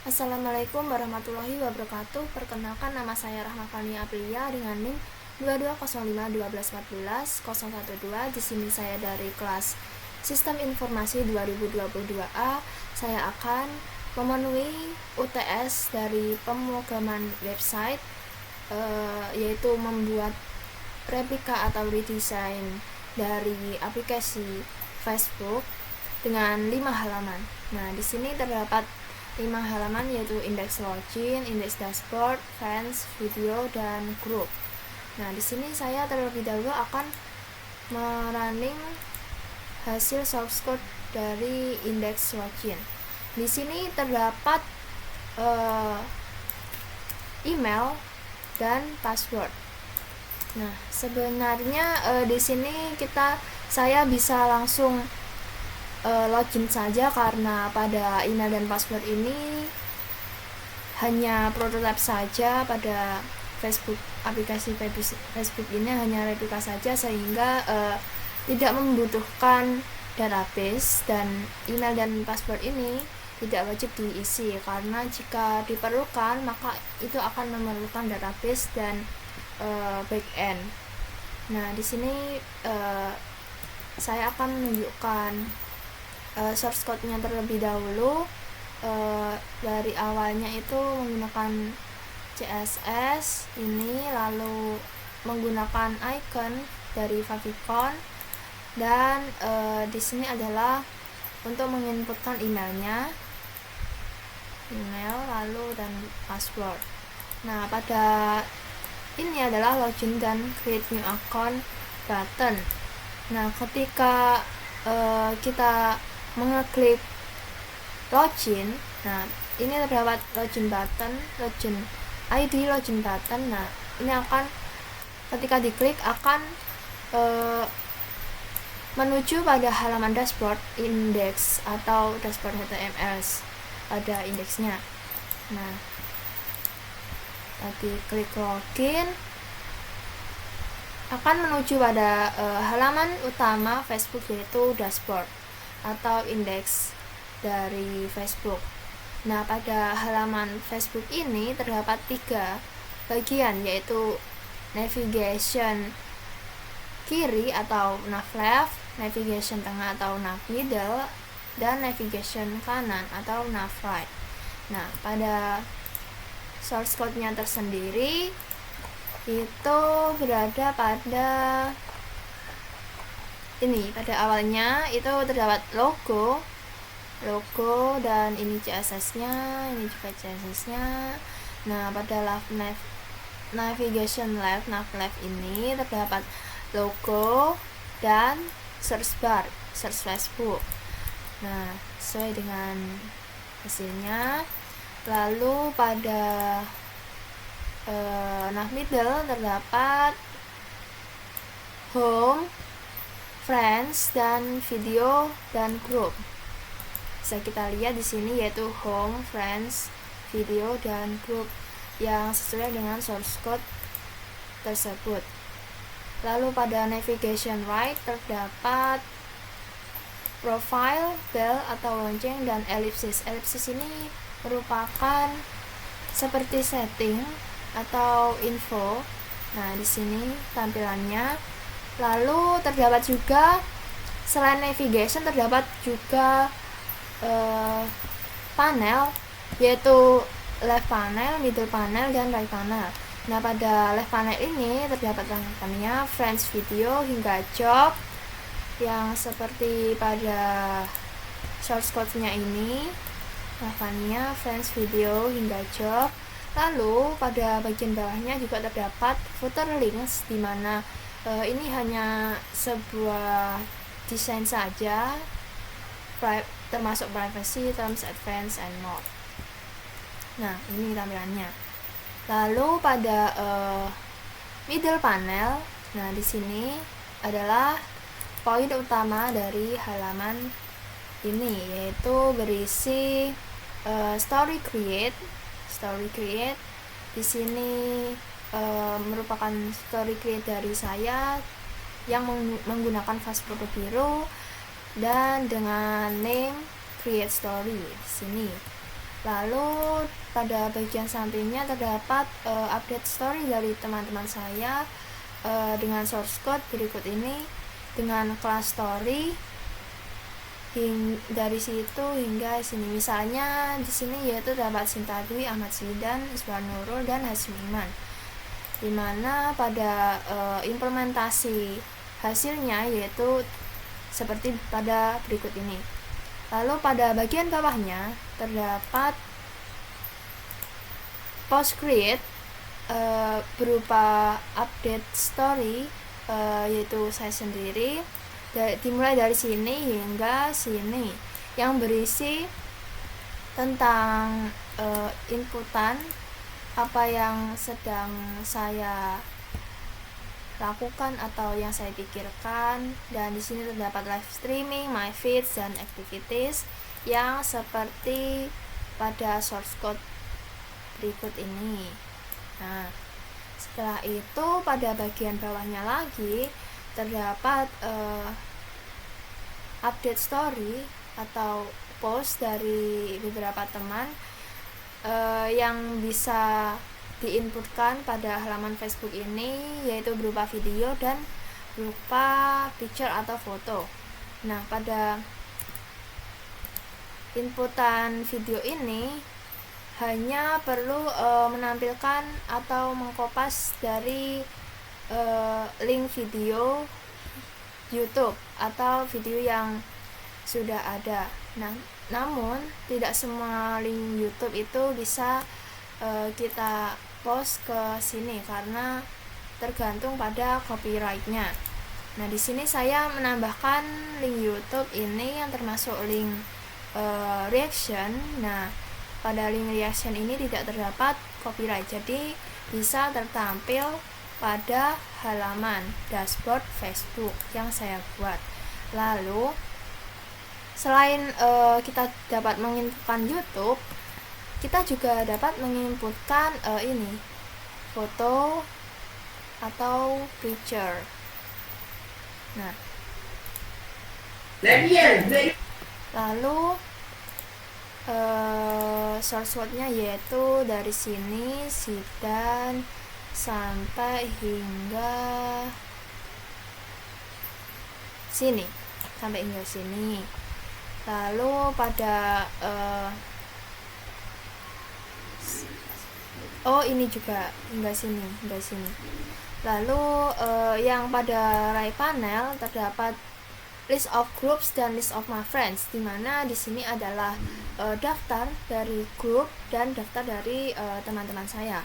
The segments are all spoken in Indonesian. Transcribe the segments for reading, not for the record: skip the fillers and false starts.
Assalamualaikum warahmatullahi wabarakatuh. Perkenalkan, nama saya Rahma Fani Aprilia dengan NIM 2205 1214 012. Di sini saya dari kelas Sistem Informasi 2022A. Saya akan memenuhi UTS dari pemrograman website, yaitu membuat replika atau redesign dari aplikasi Facebook dengan 5 halaman. Nah, di sini terdapat 5 halaman, yaitu indeks login, indeks dashboard, friends, video, dan group. Nah, di sini saya terlebih dahulu akan merunning hasil source code dari indeks login. Di sini terdapat email dan password. Nah, sebenarnya di sini saya bisa langsung login saja, karena pada email dan password ini hanya prototipe saja. Pada aplikasi Facebook ini hanya replika saja, sehingga tidak membutuhkan database, dan email dan password ini tidak wajib diisi, karena jika diperlukan maka itu akan memerlukan database dan backend. Nah, di sini saya akan menunjukkan source code-nya terlebih dahulu. Dari awalnya itu menggunakan CSS ini, lalu menggunakan icon dari favicon, dan di sini adalah untuk menginputkan email lalu dan password. Nah, pada ini adalah login dan create new account button. Nah, ketika kita mengeklik login, nah ini terdapat login button, login ID, login button. Nah, ini akan ketika diklik akan menuju pada halaman dashboard index atau dashboard HTML pada indeksnya. Nah, tadi klik login akan menuju pada halaman utama Facebook, yaitu dashboard atau indeks dari Facebook. Nah, pada halaman Facebook ini terdapat 3 bagian, yaitu navigation kiri atau nav left, navigation tengah atau nav middle, dan navigation kanan atau nav right. Nah, pada source code-nya tersendiri itu berada pada ini. Pada awalnya itu terdapat logo, dan ini CSS-nya, ini juga CSS-nya. Nah, pada navigation left, nav left ini terdapat logo dan search bar, search Facebook. Nah, sesuai dengan hasilnya. Lalu pada nav middle terdapat home, friends, dan video, dan group. Bisa kita lihat di sini, yaitu home, friends, video, dan group yang sesuai dengan source code tersebut. Lalu pada navigation right terdapat profile, bell atau lonceng, dan ellipsis. Ellipsis ini merupakan seperti setting atau info. Nah, di sini tampilannya. Lalu terdapat juga, selain navigation, terdapat juga panel, yaitu left panel, middle panel, dan right panel. Nah, pada left panel ini terdapat rangkaiannya friends, video, hingga job, yang seperti pada source code-nya ini, rangkaiannya friends, video, hingga job. Lalu pada bagian bawahnya juga terdapat footer links, di mana ini hanya sebuah desain saja, termasuk privacy, terms, advance, and more. Nah, ini tampilannya. Lalu pada middle panel, nah di sini adalah poin utama dari halaman ini, yaitu berisi story create. Di sini merupakan story create dari saya yang menggunakan Fastfoto biru dan dengan name create story di sini. Lalu pada bagian sampingnya terdapat update story dari teman-teman saya dengan source code berikut ini, dengan kelas story dari situ hingga sini. Misalnya di sini yaitu terdapat Sinta Dwi, Ahmad Zidan, Iswar Nurul, dan Hasyim Iman, dimana pada implementasi hasilnya yaitu seperti pada berikut ini. Lalu pada bagian bawahnya terdapat post create berupa update story yaitu saya sendiri, dimulai dari sini hingga sini, yang berisi tentang inputan apa yang sedang saya lakukan atau yang saya pikirkan. Dan di sini terdapat live streaming, my feeds, dan activities yang seperti pada source code berikut ini. Nah, setelah itu pada bagian bawahnya lagi terdapat update story atau post dari beberapa teman yang bisa diinputkan pada halaman Facebook ini, yaitu berupa video dan berupa picture atau foto. Nah, pada inputan video ini hanya perlu menampilkan atau mengkopas dari link video YouTube atau video yang sudah ada. Nah, namun tidak semua link YouTube itu bisa kita post ke sini karena tergantung pada copyrightnya. Nah, di sini saya menambahkan link YouTube ini yang termasuk link reaction. Nah, pada link reaction ini tidak terdapat copyright, jadi bisa tertampil pada halaman dashboard Facebook yang saya buat. Lalu selain kita dapat menginputkan YouTube, kita juga dapat menginputkan ini foto atau picture. Nah, lalu source code-nya yaitu dari sini Zidan sampai hingga sini, Lalu pada ini juga hingga sini. Lalu yang pada right panel terdapat list of groups dan list of my friends, dimana di sini adalah daftar dari grup dan daftar dari teman-teman saya.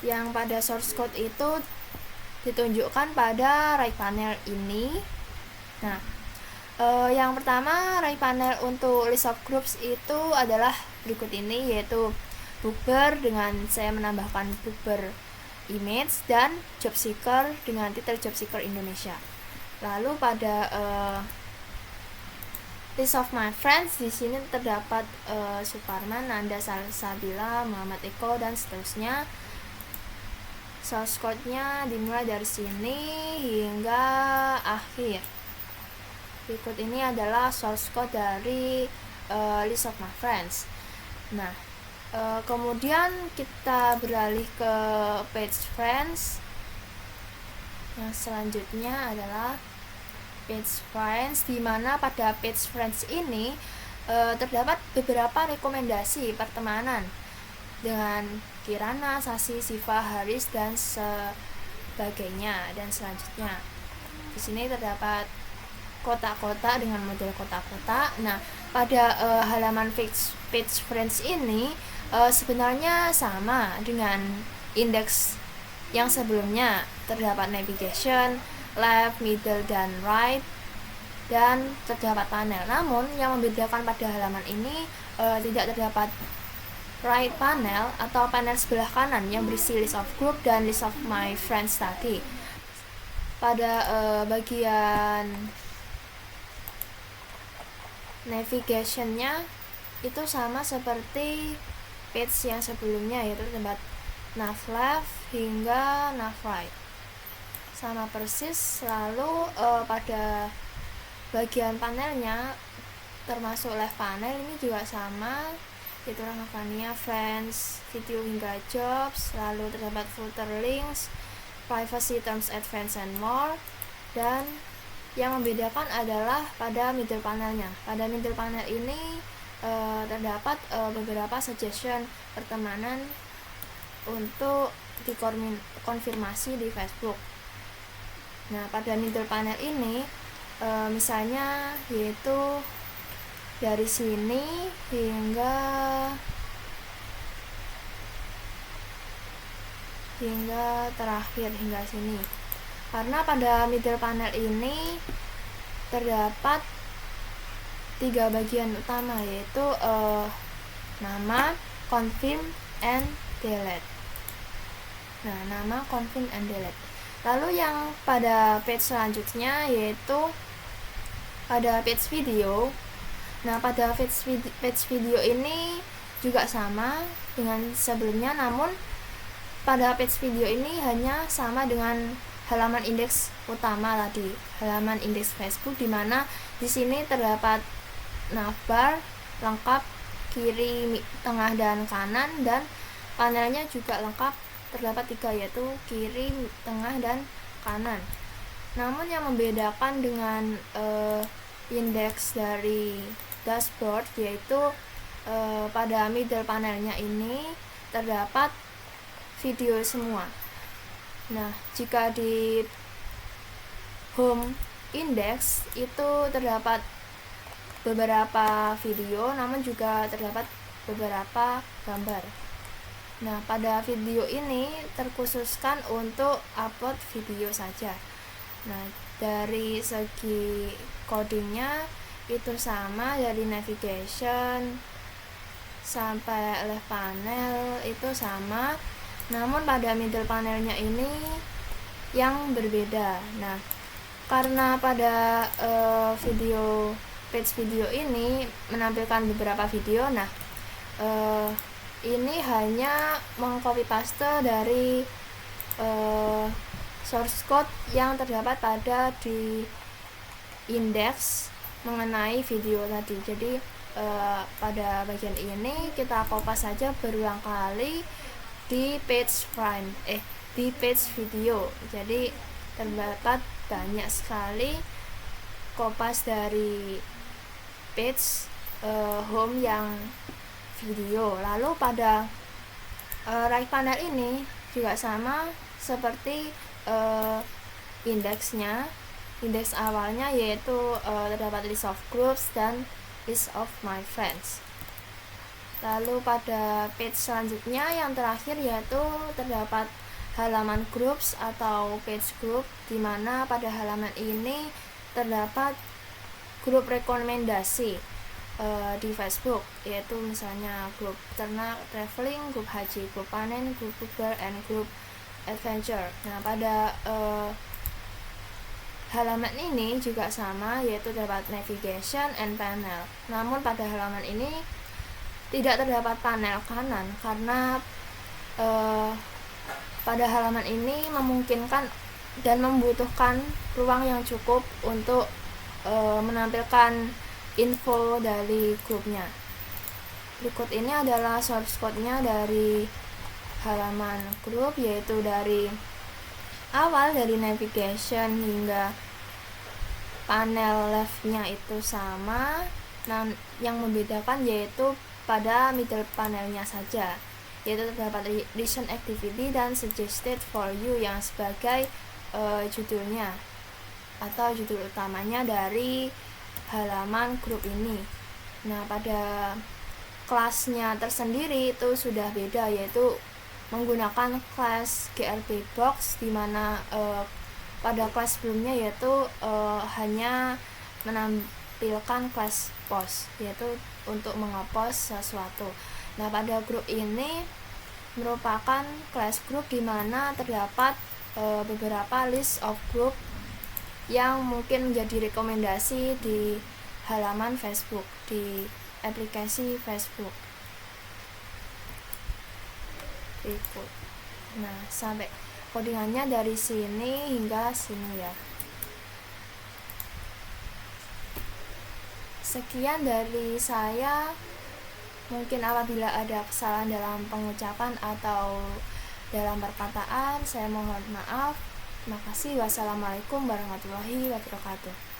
Yang pada source code itu ditunjukkan pada right panel ini. Nah, yang pertama right panel untuk list of groups itu adalah berikut ini, yaitu Bookber dengan saya menambahkan Bookber image dan job seeker dengan titel job seeker Indonesia. Lalu pada list of my friends di sini terdapat Suparman, Nanda, Salsabila, Muhammad Eko, dan seterusnya. Source code-nya dimulai dari sini hingga akhir. Berikut ini adalah source code dari list of my friends. Nah, kemudian kita beralih ke page friends. Yang selanjutnya adalah page friends, di mana pada page friends ini terdapat beberapa rekomendasi pertemanan dengan Kirana, Sasi, Siva, Haris, dan sebagainya. Dan selanjutnya di sini terdapat kotak-kotak dengan model kotak-kotak. Nah, pada halaman page friends ini sebenarnya sama dengan indeks yang sebelumnya. Terdapat navigation, left, middle, dan right, dan terdapat panel. Namun yang membedakan pada halaman ini tidak terdapat right panel atau panel sebelah kanan yang berisi list of group dan list of my friends tadi. Pada bagian navigation-nya itu sama seperti page yang sebelumnya, yaitu tempat nav left hingga nav right, sama persis. Lalu pada bagian panelnya termasuk left panel ini juga sama, yaitu Rahavania, Friends, Video hingga Jobs. Lalu terdapat footer links, privacy, terms, advance, and more. Dan yang membedakan adalah pada middle panelnya. Pada middle panel ini terdapat beberapa suggestion pertemanan untuk dikonfirmasi di Facebook. Nah, pada middle panel ini misalnya yaitu dari sini hingga terakhir hingga sini. Karena pada middle panel ini terdapat 3 bagian utama, yaitu nama, confirm, and delete. Nah, nama, confirm, and delete. Lalu yang pada page selanjutnya yaitu pada page video. Nah, pada page video ini juga sama dengan sebelumnya, namun pada page video ini hanya sama dengan halaman indeks utama tadi, halaman indeks Facebook, di mana di sini terdapat navbar lengkap kiri, tengah, dan kanan, dan panelnya juga lengkap, terdapat 3, yaitu kiri, tengah, dan kanan. Namun yang membedakan dengan indeks dari dashboard yaitu pada middle panelnya ini terdapat video semua. Nah, jika di home index itu terdapat beberapa video, namun juga terdapat beberapa gambar. Nah, pada video ini terkhususkan untuk upload video saja. Nah, dari segi codingnya itu sama, dari navigation sampai left panel itu sama, namun pada middle panelnya ini yang berbeda. Nah, karena pada page video ini menampilkan beberapa video, nah ini hanya mengcopy paste dari source code yang terdapat pada di indeks mengenai video tadi. Jadi pada bagian ini kita kopas saja berulang kali di page video. Jadi terdapat banyak sekali kopas dari page home yang video. Lalu pada right panel ini juga sama seperti indeksnya. Indeks awalnya yaitu terdapat list of groups dan list of my friends. Lalu pada page selanjutnya yang terakhir yaitu terdapat halaman groups atau page group, di mana pada halaman ini terdapat grup rekomendasi di Facebook, yaitu misalnya grup ternak traveling, grup haji, grup panen, grup bubar, and grup adventure. Nah, pada halaman ini juga sama, yaitu terdapat navigation and panel. Namun pada halaman ini tidak terdapat panel kanan karena pada halaman ini memungkinkan dan membutuhkan ruang yang cukup untuk menampilkan info dari grupnya. Berikut ini adalah source code-nya dari halaman grup, yaitu dari awal dari navigation hingga panel left-nya itu sama. Nah, yang membedakan yaitu pada middle panelnya saja, yaitu terdapat recent activity dan suggested for you yang sebagai judulnya atau judul utamanya dari halaman grup ini. Nah, pada kelasnya tersendiri itu sudah beda, yaitu menggunakan kelas GRB box, di mana pada kelas sebelumnya yaitu hanya menampilkan kelas post, yaitu untuk mengepost sesuatu. Nah, pada grup ini merupakan kelas grup di mana terdapat beberapa list of group yang mungkin menjadi rekomendasi di halaman Facebook, di aplikasi Facebook. Ikut. Nah, sampai codingannya dari sini hingga sini ya. Sekian dari saya. Mungkin apabila ada kesalahan dalam pengucapan atau dalam perkataan, saya mohon maaf. Terima kasih. Wassalamualaikum warahmatullahi wabarakatuh.